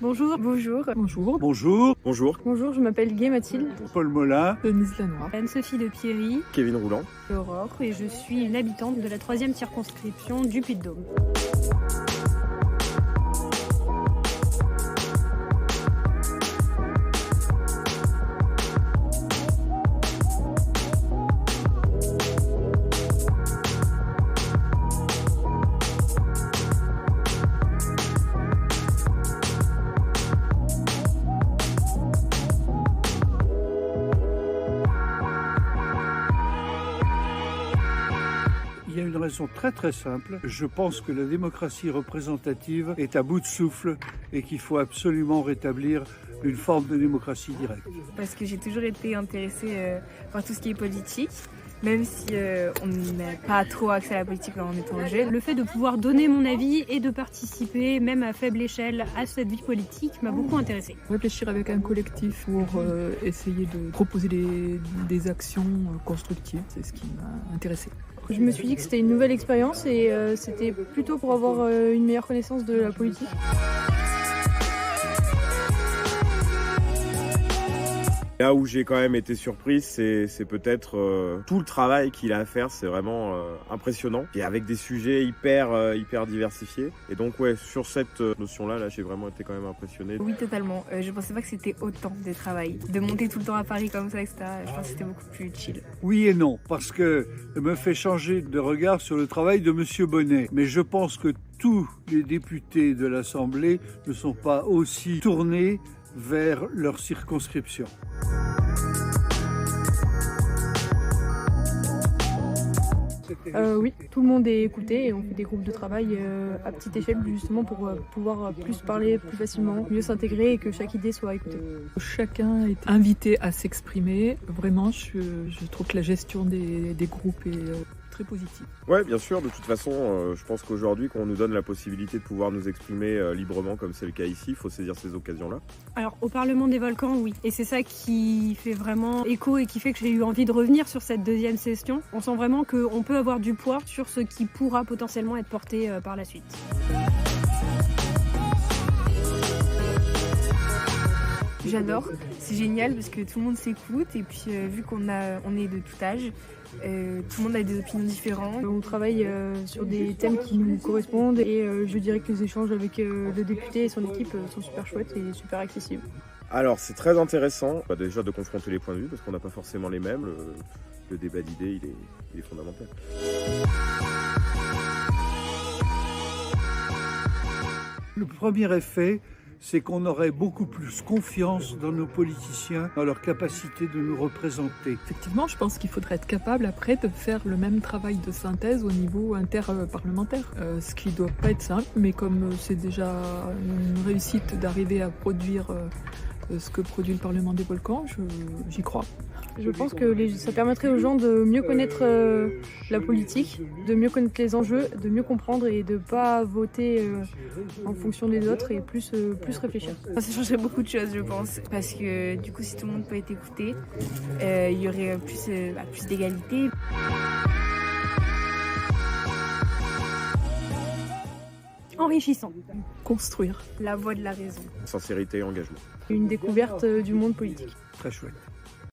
Bonjour. Bonjour. Bonjour. Bonjour. Bonjour. Bonjour, je m'appelle Gay Mathilde. Paul Molin. Denise Lanois. Anne-Sophie de Pierry. Kevin Rouland. Aurore et je suis une habitante de la 3e circonscription du Puy-de-Dôme. Il y a une raison très simple. Je pense que la démocratie représentative est à bout de souffle et qu'il faut absolument rétablir une forme de démocratie directe. Parce que j'ai toujours été intéressée par tout ce qui est politique, même si on n'a pas trop accès à la politique quand on est jeune. Le fait de pouvoir donner mon avis et de participer, même à faible échelle, à cette vie politique m'a beaucoup intéressée. Réfléchir avec un collectif pour essayer de proposer des actions constructives, c'est ce qui m'a intéressée. Je me suis dit que c'était une nouvelle expérience et c'était plutôt pour avoir une meilleure connaissance de la politique. Là où j'ai quand même été surprise, c'est peut-être tout le travail qu'il a à faire, c'est vraiment impressionnant. Et avec des sujets hyper diversifiés. Et donc ouais, sur cette notion-là, j'ai vraiment été quand même impressionné. Oui, totalement. Je pensais pas que c'était autant de travail. De monter tout le temps à Paris comme ça, etc. Je pense que c'était beaucoup plus chill. Oui et non, parce que ça me fait changer de regard sur le travail de Monsieur Bonnet. Mais je pense que tous les députés de l'Assemblée ne sont pas aussi tournés vers leur circonscription. Oui, tout le monde est écouté et on fait des groupes de travail à petite échelle justement pour pouvoir plus parler plus facilement, mieux s'intégrer et que chaque idée soit écoutée. Chacun est invité à s'exprimer. Vraiment, je trouve que la gestion des groupes est très positive. Ouais, bien sûr. De toute façon, je pense qu'aujourd'hui, quand on nous donne la possibilité de pouvoir nous exprimer librement, comme c'est le cas ici, il faut saisir ces occasions-là. Alors, au Parlement des Volcans, oui. Et c'est ça qui fait vraiment écho et qui fait que j'ai eu envie de revenir sur cette 2e session. On sent vraiment qu'on peut avoir du poids sur ce qui pourra potentiellement être porté par la suite. J'adore, c'est génial parce que tout le monde s'écoute et puis vu qu'on est de tout âge, tout le monde a des opinions différentes. On travaille sur des thèmes qui nous correspondent et je dirais que les échanges avec le député et son équipe sont super chouettes et super accessibles. Alors c'est très intéressant déjà de confronter les points de vue parce qu'on n'a pas forcément les mêmes. Le débat d'idées il est fondamental. Le premier effet, c'est qu'on aurait beaucoup plus confiance dans nos politiciens, dans leur capacité de nous représenter. Effectivement, je pense qu'il faudrait être capable après de faire le même travail de synthèse au niveau interparlementaire. Ce qui ne doit pas être simple, mais comme c'est déjà une réussite d'arriver à produire ce que produit le Parlement des Volcans, j'y crois. Je pense que ça permettrait aux gens de mieux connaître la politique, de mieux connaître les enjeux, de mieux comprendre et de ne pas voter en fonction des autres et plus réfléchir. Ça changerait beaucoup de choses, je pense, parce que du coup, si tout le monde peut être écouté, il y aurait plus d'égalité. Enrichissant. Construire. La voix de la raison. Sincérité et engagement. Une découverte du monde politique. Très chouette.